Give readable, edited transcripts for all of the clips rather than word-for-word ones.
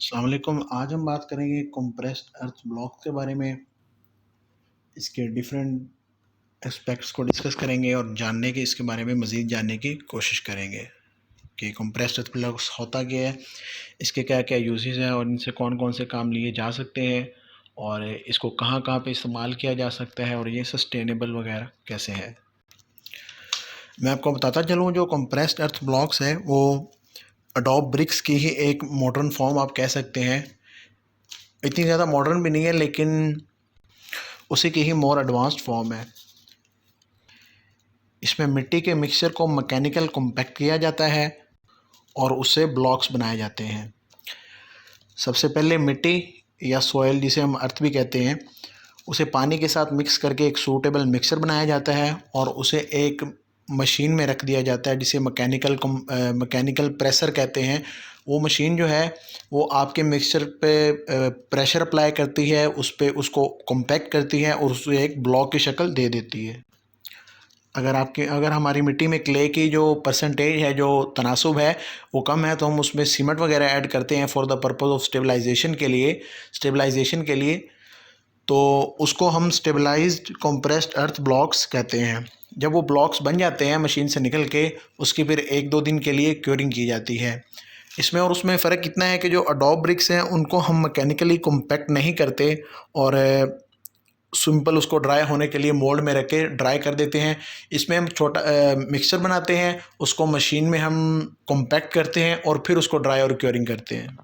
अस्सलाम वालेकुम। आज हम बात करेंगे कंप्रेस्ड अर्थ ब्लॉक के बारे में। इसके डिफरेंट एस्पेक्ट्स को डिस्कस करेंगे और जानने के इसके बारे में मज़ीद जानने की कोशिश करेंगे कि कंप्रेस्ड अर्थ ब्लॉक्स होता क्या है, इसके क्या क्या यूजेस हैं और इनसे कौन कौन से काम लिए जा सकते हैं और इसको कहाँ कहाँ पे इस्तेमाल किया जा सकता है और ये सस्टेनेबल वगैरह कैसे है। मैं आपको बताता चलूँ, जो कंप्रेस्ड अर्थ ब्लॉक्स है वो अडोब ब्रिक्स की ही एक मॉडर्न फॉर्म आप कह सकते हैं। इतनी ज़्यादा मॉडर्न भी नहीं है, लेकिन उसी की ही मोर एडवांस्ड फॉर्म है। इसमें मिट्टी के मिक्सचर को मैकेनिकल कॉम्पैक्ट किया जाता है और उससे ब्लॉक्स बनाए जाते हैं। सबसे पहले मिट्टी या सॉइल, जिसे हम अर्थ भी कहते हैं, उसे पानी के साथ मिक्स करके एक सूटेबल मिक्सचर बनाया जाता है और उसे एक मशीन में रख दिया जाता है जिसे मैकेनिकल प्रेशर कहते हैं। वो मशीन जो है वो आपके मिक्सचर पे प्रेशर अप्लाई करती है, उस पे उसको कॉम्पैक्ट करती है और उसे एक ब्लॉक की शक्ल दे देती है। अगर हमारी मिट्टी में क्ले की जो परसेंटेज है, जो तनासुब है, वो कम है, तो हम उसमें सीमेंट वगैरह ऐड करते हैं for the purpose of stabilization के लिए। तो उसको हम स्टेबलाइज्ड कंप्रेस्ड अर्थ ब्लॉक्स कहते हैं। जब वो ब्लॉक्स बन जाते हैं मशीन से निकल के, उसकी फिर 1-2 दिन के लिए क्योरिंग की जाती है। इसमें और उसमें फ़र्क इतना है कि जो अडोब ब्रिक्स हैं उनको हम मैकेनिकली कॉम्पैक्ट नहीं करते और सिंपल उसको ड्राई होने के लिए मोल्ड में रख के ड्राई कर देते हैं। इसमें हम छोटा मिक्सचर बनाते हैं, उसको मशीन में हम कॉम्पैक्ट करते हैं और फिर उसको ड्राई और क्योरिंग करते हैं।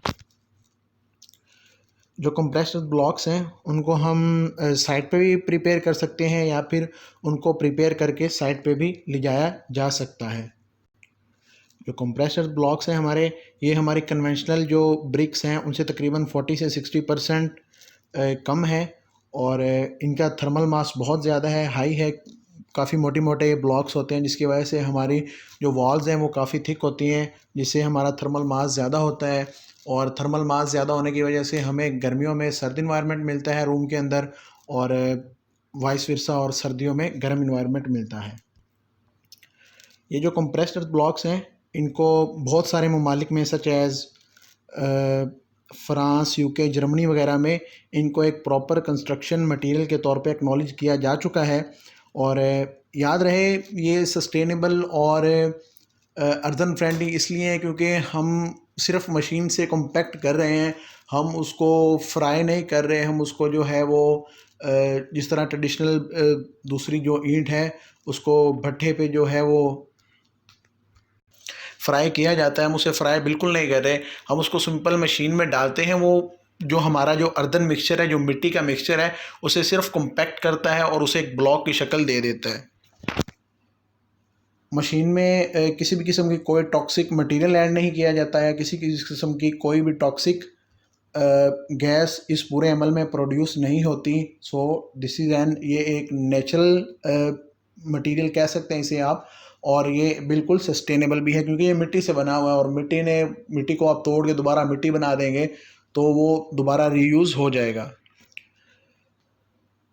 जो कंप्रेस्ड ब्लॉक्स हैं उनको हम साइट पे भी प्रिपेयर कर सकते हैं या फिर उनको प्रिपेयर करके साइट पे भी ले जाया जा सकता है। जो कंप्रेस्ड ब्लॉक्स हैं ये हमारी कन्वेंशनल जो ब्रिक्स हैं उनसे तकरीबन 40 से 60% कम है और इनका थर्मल मास बहुत ज़्यादा है, हाई है। काफ़ी मोटे मोटे ब्लॉक्स होते हैं जिसकी वजह से हमारी जो वॉल्स हैं वो काफ़ी थिक होती हैं, जिससे हमारा थर्मल मास ज़्यादा होता है। और थर्मल मास ज़्यादा होने की वजह से हमें गर्मियों में सर्द इन्वायरमेंट मिलता है रूम के अंदर, और वाइस वर्सा और सर्दियों में गर्म इन्वायरमेंट मिलता है। ये जो कंप्रेस्ड ब्लॉक्स हैं इनको बहुत सारे ममालिक में such as France, UK, Germany वगैरह में इनको एक प्रॉपर कंस्ट्रक्शन मटेरियल के तौर पे एक्नॉलेज किया जा चुका है। और याद रहे, ये सस्टेनेबल और अर्दन फ्रेंडली इसलिए है क्योंकि हम सिर्फ मशीन से कॉम्पैक्ट कर रहे हैं, हम उसको फ्राई नहीं कर रहे। हम उसको जो है वो जिस तरह ट्रेडिशनल दूसरी जो ईंट है उसको भट्ठे पे जो है वो फ्राई किया जाता है, हम उसे फ्राई बिल्कुल नहीं कर रहे। हम उसको सिंपल मशीन में डालते हैं। वो जो हमारा जो अर्दन मिक्सचर है, जो मिट्टी का मिक्सचर है, उसे सिर्फ कॉम्पैक्ट करता है और उसे एक ब्लॉक की शक्ल दे देता है। मशीन में किसी भी किस्म की कोई टॉक्सिक मटेरियल ऐड नहीं किया जाता है, किसी किस्म की कोई भी टॉक्सिक गैस इस पूरे अमल में प्रोड्यूस नहीं होती। सो दिस इज़ एन ये एक नेचुरल मटेरियल कह सकते हैं इसे आप, और ये बिल्कुल सस्टेनेबल भी है क्योंकि ये मिट्टी से बना हुआ है और मिट्टी को आप तोड़ के दोबारा मिट्टी बना देंगे तो वो दोबारा रीयूज़ हो जाएगा।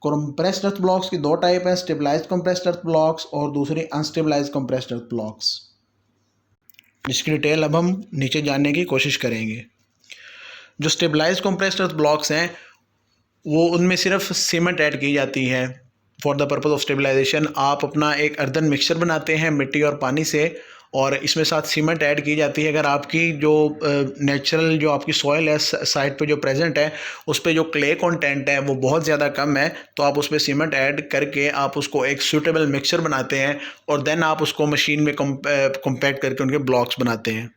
कंप्रेस्ड अर्थ ब्लॉक्स की दो टाइप है, स्टेबलाइज्ड कंप्रेस्ड अर्थ ब्लॉक्स और दूसरी अनस्टेबलाइज्ड कंप्रेस्ड अर्थ ब्लॉक्स, जिसकी डिटेल अब हम नीचे जानने की कोशिश करेंगे। जो स्टेबलाइज्ड कंप्रेस्ड अर्थ ब्लॉक्स हैं वो उनमें सिर्फ सीमेंट ऐड की जाती है for the purpose of stabilization. आप अपना एक अर्दन मिक्सचर बनाते हैं मिट्टी और पानी से और इसमें साथ सीमेंट ऐड की जाती है। अगर आपकी जो नेचुरल जो आपकी सॉइल है साइट पे जो प्रेजेंट है उस पे जो क्ले कंटेंट है वो बहुत ज़्यादा कम है, तो आप उसमें सीमेंट ऐड करके आप उसको एक सूटेबल मिक्सचर बनाते हैं और देन आप उसको मशीन में कॉम्पैक्ट करके उनके ब्लॉक्स बनाते हैं।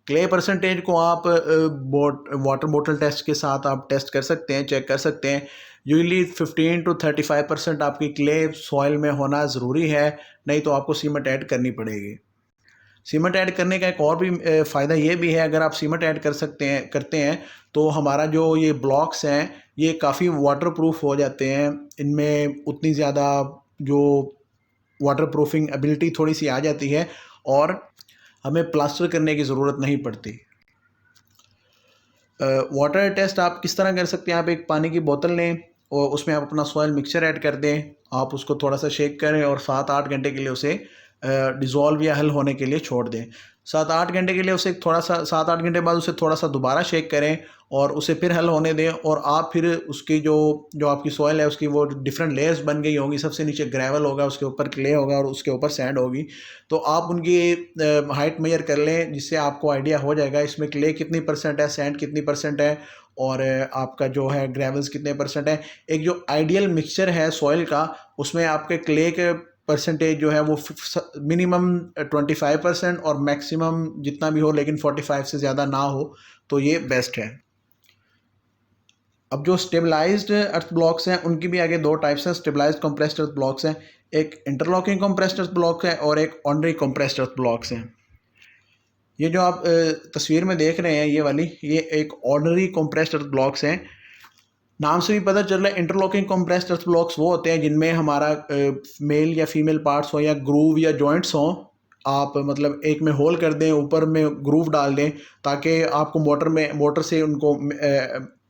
क्ले परसेंटेज को आप वाटर बोतल टेस्ट के साथ आप टेस्ट कर सकते हैं, चेक कर सकते हैं। यूजली 15 to 35% आपकी क्ले सॉइल में होना ज़रूरी है, नहीं तो आपको सीमेंट ऐड करनी पड़ेगी। सीमेंट ऐड करने का एक और भी फ़ायदा ये भी है, अगर आप सीमेंट ऐड करते हैं तो हमारा जो ये ब्लॉक्स हैं ये काफ़ी वाटर प्रूफ हो जाते हैं। इनमें उतनी ज़्यादा जो वाटर प्रूफिंग एबिलिटी थोड़ी सी आ जाती है और हमें प्लास्टर करने की ज़रूरत नहीं पड़ती। वाटर टेस्ट आप किस तरह कर सकते हैं, आप एक पानी की बोतल लें और उसमें आप अपना सॉइल मिक्सचर ऐड कर दें। आप उसको थोड़ा सा शेक करें और 7-8 घंटे के लिए उसे डिज़ोल्व या हल होने के लिए छोड़ दें। 7-8 घंटे के लिए उसे थोड़ा सा 7-8 घंटे बाद उसे थोड़ा सा दोबारा शेक करें और उसे फिर हल होने दें। और आप फिर उसकी जो जो आपकी सॉइल है उसकी वो डिफरेंट लेयर्स बन गई होंगी। सबसे नीचे ग्रेवल होगा, उसके ऊपर क्ले होगा और उसके ऊपर सैंड होगी। तो आप उनकी हाइट मेजर कर लें, जिससे आपको आइडिया हो जाएगा इसमें क्ले कितनी परसेंट है, सैंड कितनी परसेंट है और आपका जो है ग्रेवल्स कितने परसेंट है। एक जो आइडियल मिक्सचर है सॉइल का, उसमें आपके क्ले के परसेंटेज जो है वो मिनिमम 25% और मैक्सिमम जितना भी हो, लेकिन 45 से ज़्यादा ना हो, तो ये बेस्ट है। अब जो स्टेबलाइज्ड अर्थ ब्लॉक्स हैं उनकी भी आगे दो टाइप्स हैं। स्टेबलाइज्ड कंप्रेस्ड अर्थ ब्लॉक्स हैं, एक इंटरलॉकिंग कंप्रेस्ड अर्थ ब्लॉक है और एक ऑर्डिनरी कंप्रेस्ड अर्थ ब्लॉक्स हैं। ये जो आप तस्वीर में देख रहे हैं ये वाली, ये एक ऑर्डिनरी कंप्रेस्ड अर्थ ब्लॉक्स हैं। नाम से भी पता चल रहा है इंटरलॉकिंग कंप्रेस्ड अर्थ ब्लॉक्स वो होते हैं जिनमें हमारा मेल या फीमेल पार्ट्स हो या ग्रूव या जॉइंट्स हों। आप मतलब एक में होल कर दें, ऊपर में ग्रूव डाल दें, ताकि आपको मोटर से उनको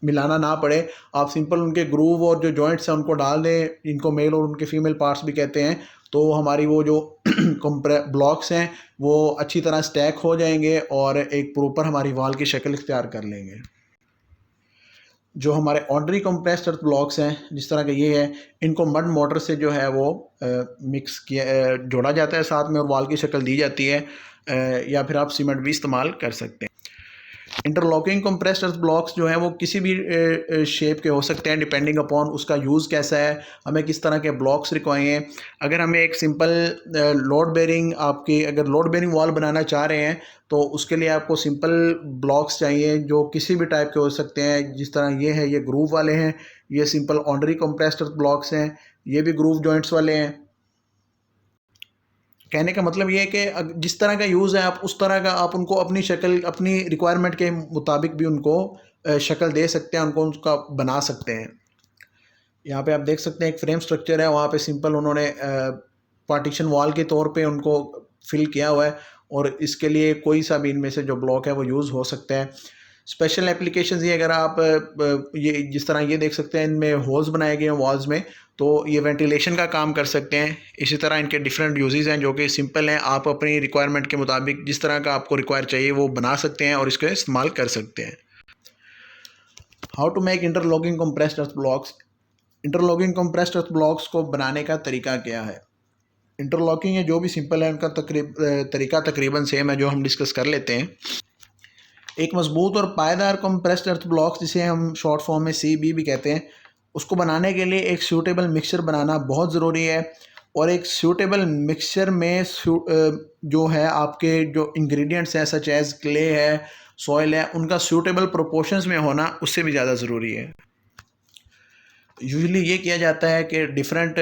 मिलाना ना पड़े। आप सिंपल उनके ग्रूव और जो जॉइंट्स हैं उनको डाल दें, इनको मेल और उनके फीमेल पार्ट्स भी कहते हैं। तो हमारी वो जो ब्लॉक्स हैं वो अच्छी तरह स्टैक हो जाएंगे और एक प्रॉपर हमारी वॉल की शक्ल इख्तियार कर लेंगे। जो हमारे ऑर्डिनरी कंप्रेस्ड अर्थ ब्लॉक्स हैं जिस तरह के ये है, इनको मड मोटर से जो है वो मिक्स किया जोड़ा जाता है साथ में और वॉल की शक्ल दी जाती है, या फिर आप सीमेंट भी इस्तेमाल कर सकते हैं। इंटरलॉकिंग कंप्रेस्ड अर्थ ब्लॉक्स जो है वो किसी भी शेप के हो सकते हैं, डिपेंडिंग अपॉन उसका यूज़ कैसा है, हमें किस तरह के ब्लॉक्स रिक्वायर हैं। अगर हमें एक सिंपल लोड बेयरिंग आपकी अगर लोड बेयरिंग वॉल बनाना चाह रहे हैं तो उसके लिए आपको सिंपल ब्लॉक्स चाहिए जो किसी भी टाइप के हो सकते हैं। जिस तरह ये है, ये ग्रूव वाले हैं, ये simple ordinary compressed earth blocks हैं, ये भी ग्रूव जॉइंट्स वाले हैं। कहने का मतलब ये है कि जिस तरह का यूज़ है आप उस तरह का आप उनको अपनी शक्ल, अपनी रिक्वायरमेंट के मुताबिक भी उनको शक्ल दे सकते हैं, उनको उसका बना सकते हैं। यहाँ पे आप देख सकते हैं एक फ्रेम स्ट्रक्चर है, वहाँ पे सिंपल उन्होंने पार्टीशन वॉल के तौर पे उनको फिल किया हुआ है और इसके लिए कोई सा भी इनमें से जो ब्लॉक है वो यूज़ हो सकता है। स्पेशल एप्लीकेशंस ये अगर आप ये जिस तरह ये देख सकते हैं इनमें होल्स बनाए गए हैं वॉल्स में, तो ये वेंटिलेशन का काम कर सकते हैं। इसी तरह इनके डिफरेंट यूजेस हैं जो कि सिंपल हैं, आप अपनी रिक्वायरमेंट के मुताबिक जिस तरह का आपको रिक्वायर चाहिए वो बना सकते हैं और इसका इस्तेमाल कर सकते हैं। How to make interlocking compressed earth blocks. Interlocking compressed earth blocks को बनाने का तरीका क्या है। इंटरलॉकिंग है जो भी सिंपल है उनका तरीका तकरीबन सेम है, जो हम डिस्कस कर लेते हैं। एक मजबूत और पायदार कंप्रेस्ड अर्थ ब्लॉक्स, जिसे हम शॉर्ट फॉर्म में CB भी कहते हैं, उसको बनाने के लिए एक सूटेबल मिक्सचर बनाना बहुत ज़रूरी है। और एक सूटेबल मिक्सचर में जो है आपके जो इंग्रेडिएंट्स हैं सच एज़ क्ले है, सॉइल है, उनका सूटेबल प्रोपोर्शंस में होना उससे भी ज़्यादा ज़रूरी है। यूजुअली ये किया जाता है कि डिफरेंट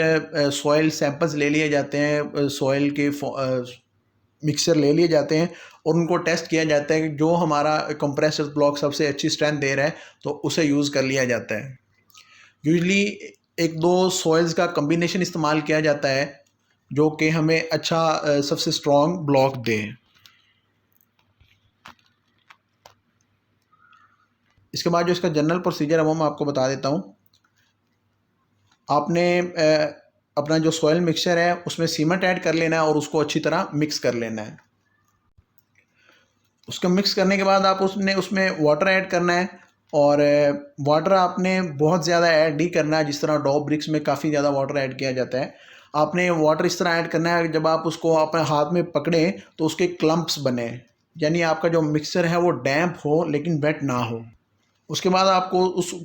सॉइल सैंपल्स ले लिए जाते हैं, सॉइल के मिक्सचर ले लिए जाते हैं और उनको टेस्ट किया जाता है कि जो हमारा कंप्रेस्ड अर्थ ब्लॉक सबसे अच्छी स्ट्रेंथ दे रहा है तो उसे यूज़ कर लिया जाता है। यूजुअली एक दो सॉइल्स का कम्बिनेशन इस्तेमाल किया जाता है जो कि हमें अच्छा सबसे स्ट्रॉन्ग ब्लॉक दे। इसके बाद जो इसका जनरल प्रोसीजर है वो मैं आपको बता देता हूँ। आपने अपना जो सॉइल मिक्सचर है उसमें सीमेंट ऐड कर लेना है और उसको अच्छी तरह मिक्स कर लेना है। उसको मिक्स करने के बाद आप उसमें वाटर ऐड करना है और वाटर आपने बहुत ज़्यादा ऐड नहीं करना है। जिस तरह डॉ ब्रिक्स में काफ़ी ज़्यादा वाटर ऐड किया जाता है, आपने वाटर इस तरह ऐड करना है जब आप उसको अपने हाथ में पकड़ें तो उसके क्लम्प्स बने, यानी आपका जो मिक्सचर है वो डैम्प हो लेकिन वेट ना हो। उसके बाद आपको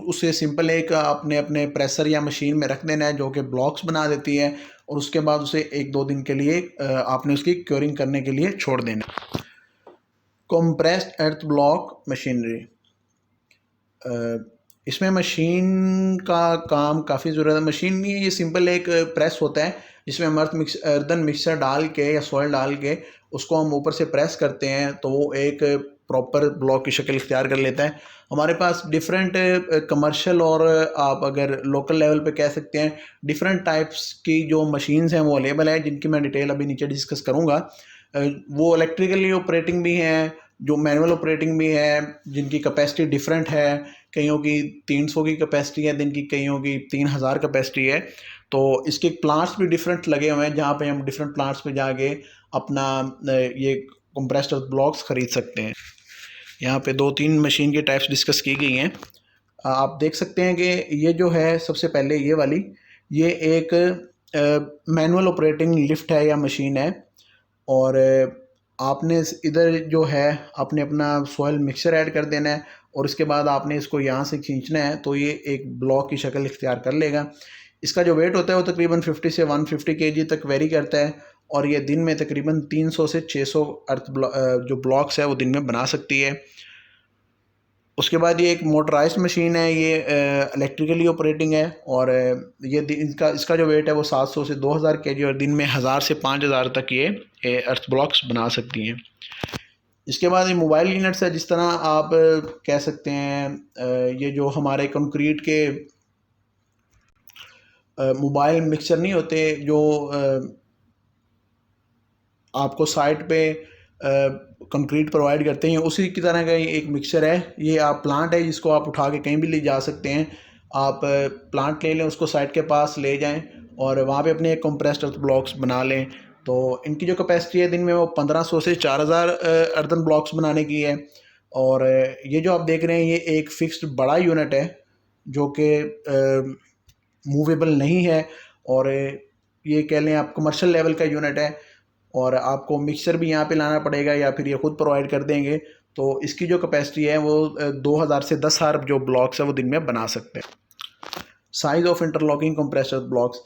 उसे सिंपल एक आपने अपने प्रेसर या मशीन में रख देना है जो कि ब्लॉक्स बना देती है और उसके बाद उसे 1-2 दिन के लिए आपने उसकी क्योरिंग करने के लिए छोड़ देना। कंप्रेस्ड अर्थ ब्लॉक मशीनरी, इसमें मशीन का काम काफ़ी ज़रूरत है। मशीन में ये सिंपल एक प्रेस होता है जिसमें हम अर्दन मिक्सर डाल के या सॉइल डाल के उसको हम ऊपर से प्रेस करते हैं तो वो एक प्रॉपर ब्लॉक की शक्ल इख्तियार कर लेता है। हमारे पास डिफरेंट कमर्शियल और आप अगर लोकल लेवल पे कह सकते हैं डिफरेंट टाइप्स की जो मशीन्स हैं वो अवेलेबल है, जिनकी मैं डिटेल अभी नीचे डिस्कस करूँगा। वो इलेक्ट्रिकली ऑपरेटिंग भी हैं, जो मैनुअल ऑपरेटिंग भी है, जिनकी कैपेसिटी डिफरेंट है। कईयों की 300 की कैपेसिटी है दिन की, कईयों की 3000 कैपेसिटी है। तो इसके प्लांट्स भी डिफरेंट लगे हुए हैं जहाँ पे हम डिफरेंट प्लांट्स पे जाके अपना ये कंप्रेस्ड अर्थ ब्लॉक्स ख़रीद सकते हैं। यहाँ पे 2-3 मशीन की टाइप्स डिस्कस की गई हैं। आप देख सकते हैं कि ये जो है सबसे पहले ये वाली, ये एक मैनुअल ऑपरेटिंग लिफ्ट है या मशीन है, और आपने इधर जो है आपने अपना सॉइल मिक्सचर ऐड कर देना है और उसके बाद आपने इसको यहाँ से खींचना है तो ये एक ब्लॉक की शक्ल इख्तियार कर लेगा। इसका जो वेट होता है वो तकरीबन 50 से 150 केजी तक वेरी करता है, और ये दिन में तकरीबन 300 से 600 जो ब्लॉक्स है वो दिन में बना सकती है। उसके बाद ये एक मोटराइज्ड मशीन है, ये इलेक्ट्रिकली ऑपरेटिंग है, और ये इसका जो वेट है वो 700 से 2000 केजी और दिन में 1000 से 5000 तक ये अर्थ ब्लॉक्स बना सकती हैं। इसके बाद ये मोबाइल यूनिट्स है, जिस तरह आप कह सकते हैं ये जो हमारे कंक्रीट के मोबाइल मिक्सचर नहीं होते जो आपको साइट पे कंक्रीट प्रोवाइड करते हैं, उसी की तरह का एक मिक्सचर है। ये आप प्लांट है जिसको आप उठा के कहीं भी ले जा सकते हैं। आप प्लांट ले लें, उसको साइट के पास ले जाएं और वहाँ पे अपने कंप्रेस्ड अर्थ ब्लॉक्स बना लें। तो इनकी जो कैपेसिटी है दिन में वो 1500 से 4000 अर्दन ब्लॉक्स बनाने की है। और ये जो आप देख रहे हैं ये एक फिक्स्ड बड़ा यूनिट है जो कि मूवेबल नहीं है, और ये कह लें आप कमर्शियल लेवल का यूनिट है, और आपको मिक्सर भी यहाँ पे लाना पड़ेगा या फिर ये खुद प्रोवाइड कर देंगे। तो इसकी जो कैपेसिटी है वो 2000 से 10,000 जो ब्लॉक्स है वो दिन में बना सकते हैं। Size of interlocking compressor blocks,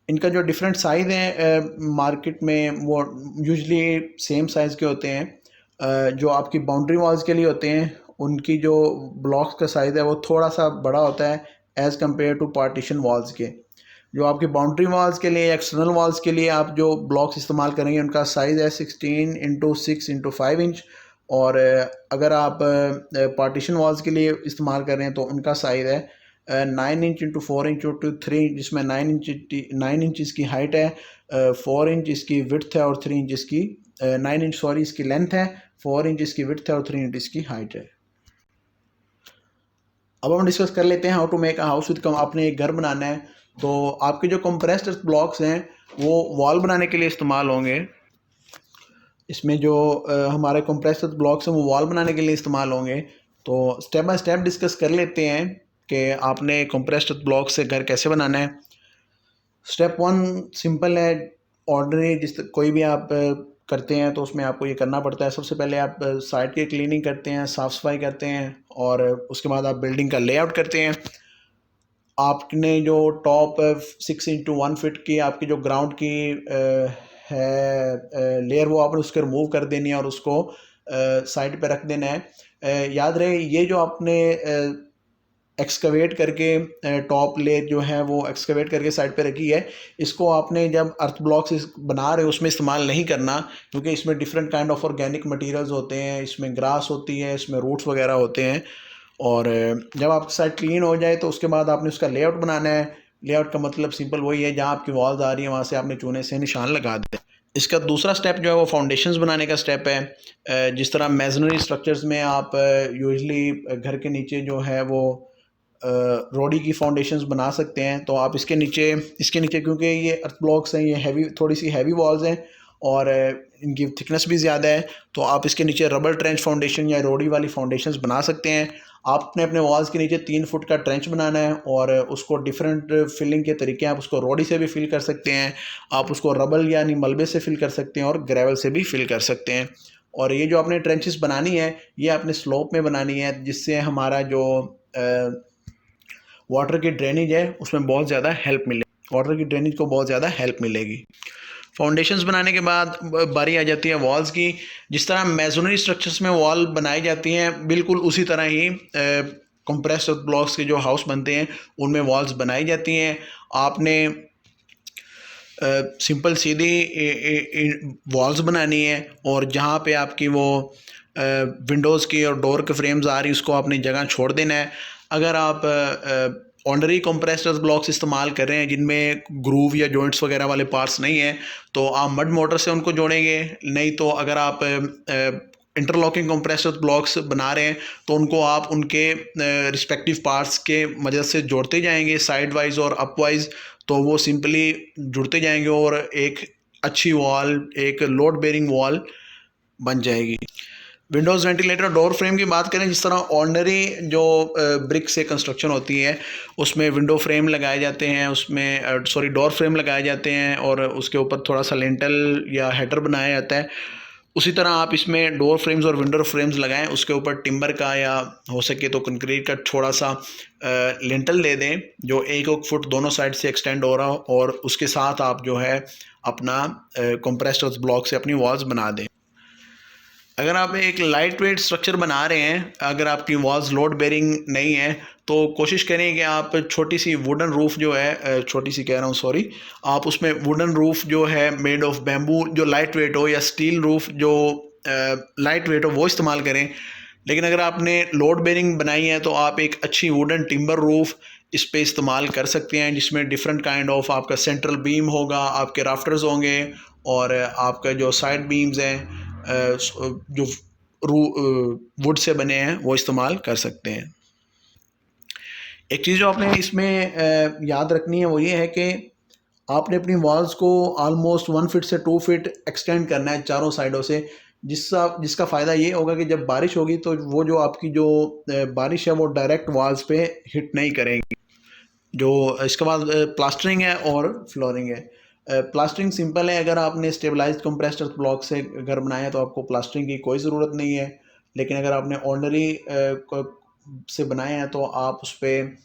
इनका जो डिफरेंट साइज़ है मार्केट में वो यूजली सेम साइज़ के होते हैं। जो आपकी बाउंड्री वॉल्स के लिए होते हैं उनकी जो ब्लॉक्स का साइज़ है वो थोड़ा सा बड़ा होता है as compare to partition walls के। जो आपकी बाउंड्री वॉल्स के लिए, एक्सटर्नल वॉल्स के लिए आप जो ब्लॉक्स इस्तेमाल करेंगे उनका साइज़ है 16x6x5 इंच, और अगर आप पार्टीशन वॉल्स के लिए इस्तेमाल कर रहे हैं तो उनका साइज़ है 9 inch into 4 inch into 3 inch, जिसमें 9 इंच इसकी हाइट है, 4 इंच इसकी विड्थ है और 3 इंच इसकी 9 इंच सॉरी इसकी लेंथ है, 4 इंच इसकी विड्थ है और 3 इंच इसकी हाइट है। अब हम डिस्कस कर लेते हैं how to make a house with आपने एक घर बनाना है तो आपके जो कंप्रेस्ड ब्लॉक्स हैं वो वॉल बनाने के लिए इस्तेमाल होंगे। इसमें जो हमारे कंप्रेस्ड ब्लॉक्स हैं वो वॉल बनाने के लिए इस्तेमाल होंगे। तो स्टेप बाय स्टेप डिस्कस कर लेते हैं कि आपने कंप्रेस्ड ब्लॉक से घर कैसे बनाना है। स्टेप 1 सिंपल है, ऑर्डनरी जिस कोई भी आप करते हैं तो उसमें आपको ये करना पड़ता है। सबसे पहले आप साइट की क्लीनिंग करते हैं, साफ़ सफाई करते हैं, और उसके बाद आप बिल्डिंग का लेआउट करते हैं। आपने जो टॉप 6 इंटू 1 फीट की आपकी जो ग्राउंड की है लेयर वो आपने उसके रिमूव कर देनी है और उसको साइड पे रख देना है। याद रहे ये जो आपने एक्सकवेट करके टॉप लेयर जो है वो एक्सकवेट करके साइड पे रखी है, इसको आपने जब अर्थ ब्लॉक्स बना रहे हो उसमें इस्तेमाल नहीं करना, क्योंकि इसमें different kind of organic materials होते हैं, इसमें ग्रास होती है, इसमें रूट्स वगैरह होते हैं। और जब आपकी साइड क्लीन हो जाए तो उसके बाद आपने उसका लेआउट बनाना है। लेआउट का मतलब सिंपल वही है, जहाँ आपकी वॉल्स आ रही है वहाँ से आपने चूने से निशान लगा दें। इसका दूसरा स्टेप जो है वो फाउंडेशंस बनाने का स्टेप है। जिस तरह मेसनरी स्ट्रक्चर्स में आप यूजुअली घर के नीचे जो है वो रोडी की फाउंडेशंस बना सकते हैं, तो आप इसके नीचे क्योंकि ये अर्थ ब्लॉक्स हैं, ये हैवी थोड़ी सी हैवी वॉल्स हैं और इनकी थिकनेस भी ज़्यादा है, तो आप इसके नीचे रबर ट्रेंच फाउंडेशन या रोडी वाली फाउंडेशंस बना सकते हैं। आपने अपने वॉल्स के नीचे 3 फुट का ट्रेंच बनाना है और उसको डिफरेंट फिलिंग के तरीके हैं। आप उसको रोडी से भी फिल कर सकते हैं, आप उसको रबल यानी मलबे से फिल कर सकते हैं और ग्रेवल से भी फिल कर सकते हैं। और ये जो आपने ट्रेंचेस बनानी है ये आपने स्लोप में बनानी है, जिससे हमारा जो वाटर की ड्रेनेज है उसमें बहुत ज़्यादा हेल्प मिलेगी, वाटर की ड्रेनेज को बहुत ज़्यादा हेल्प मिलेगी। फाउंडेशंस बनाने के बाद बारी आ जाती है वॉल्स की। जिस तरह मेसनरी स्ट्रक्चर्स में वॉल बनाई जाती हैं बिल्कुल उसी तरह ही कंप्रेस्ड ब्लॉक्स के जो हाउस बनते हैं उनमें वॉल्स बनाई जाती हैं। आपने सिंपल सीधी वॉल्स बनानी है और जहाँ पे आपकी वो विंडोज़ की और डोर के फ्रेम्स आ रही उसको आपने जगह छोड़ देना है। अगर आप ऑर्डनरी कंप्रेस्ड ब्लॉक्स इस्तेमाल कर रहे हैं जिनमें ग्रूव या जॉइंट्स वगैरह वाले पार्ट्स नहीं हैं तो आप मड मोटर से उनको जोड़ेंगे, नहीं तो अगर आप इंटरलॉकिंग कंप्रेस्ड ब्लॉक्स बना रहे हैं तो उनको आप उनके रिस्पेक्टिव पार्ट्स के मदद से जोड़ते जाएंगे साइड वाइज और अप वाइज, तो वो सिंपली जुड़ते जाएंगे और एक अच्छी वॉल, एक लोड बेरिंग वॉल बन जाएगी। विंडोज़ वेंटिलेटर डोर फ्रेम की बात करें, जिस तरह ऑर्डिनरी जो ब्रिक से कंस्ट्रक्शन होती है उसमें विंडो फ्रेम लगाए जाते हैं, उसमें डोर फ्रेम लगाए जाते हैं और उसके ऊपर थोड़ा सा लिंटल या हेडर बनाया जाता है। उसी तरह आप इसमें डोर फ्रेम्स और विंडो फ्रेम्स लगाएं, उसके ऊपर टिम्बर का या हो सके तो कंक्रीट का थोड़ा सा लिंटल दे दें जो 1-1 फुट दोनों साइड से एक्सटेंड हो रहा हो, और उसके साथ आप जो है अपना कंप्रेस्ड ब्लॉक से अपनी वॉल्स बना दें। अगर आप एक लाइट वेट स्ट्रक्चर बना रहे हैं, अगर आपकी वॉल्स लोड बेरिंग नहीं है, तो कोशिश करें कि आप छोटी सी वुडन रूफ़ जो है, छोटी सी कह रहा हूँ सॉरी, आप उसमें वुडन रूफ़ जो है मेड ऑफ बैम्बू जो लाइट वेट हो, या स्टील रूफ़ जो लाइट वेट हो, वो इस्तेमाल करें। लेकिन अगर आपने लोड बेरिंग बनाई है तो आप एक अच्छी वुडन टिम्बर रूफ़ इस पे इस्तेमाल कर सकते हैं, जिसमें डिफरेंट काइंड ऑफ आपका सेंट्रल बीम होगा, आपके राफ्टर्स होंगे, और आपका जो साइड बीम्स हैं जो वुड से बने हैं वो इस्तेमाल कर सकते हैं। एक चीज़ जो आपने इसमें याद रखनी है वो ये है कि आपने अपनी वॉल्स को ऑलमोस्ट 1 फीट से 2 फीट एक्सटेंड करना है चारों साइडों से, जिसका फ़ायदा ये होगा कि जब बारिश होगी तो वो जो आपकी जो बारिश है वो डायरेक्ट वॉल्स पे हिट नहीं करेंगी। जो इसके बाद प्लास्टरिंग है और फ्लोरिंग है। प्लास्टरिंग सिंपल है, अगर आपने स्टेबलाइज्ड कंप्रेस्ड अर्थ ब्लॉक से घर बनाया है तो आपको प्लास्टरिंग की कोई ज़रूरत नहीं है। लेकिन अगर आपने ऑर्डिनरी से बनाया है तो आप उस पर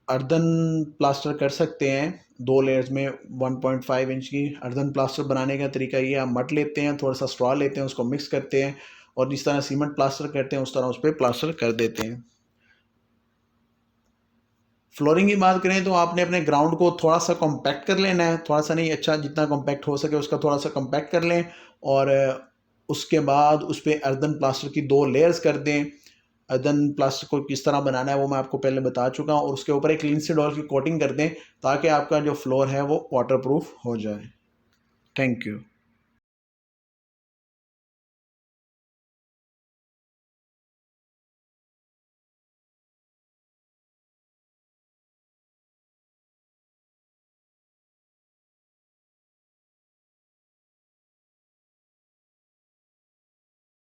अर्दन प्लास्टर कर सकते हैं 2 लेयर्स में 1.5 इंच की। अर्दन प्लास्टर बनाने का तरीका ये है, आप मट लेते हैं, थोड़ा सा स्ट्रॉ लेते हैं, उसको मिक्स करते हैं और जिस तरह सीमेंट प्लास्टर करते हैं उस तरह उस पर प्लास्टर कर देते हैं। फ्लोरिंग की बात करें तो आपने अपने ग्राउंड को थोड़ा सा कॉम्पैक्ट कर लेना है, थोड़ा सा नहीं, अच्छा जितना कॉम्पैक्ट हो सके उसका थोड़ा सा कॉम्पैक्ट कर लें, और उसके बाद उस पर अर्दन प्लास्टर की 2 लेयर्स कर दें। अर्दन प्लास्टर को किस तरह बनाना है वो मैं आपको पहले बता चुका हूँ, और उसके ऊपर एक लिनसीडोल की कोटिंग कर दें ताकि आपका जो फ्लोर है वो वाटर प्रूफ हो जाए। Thank you.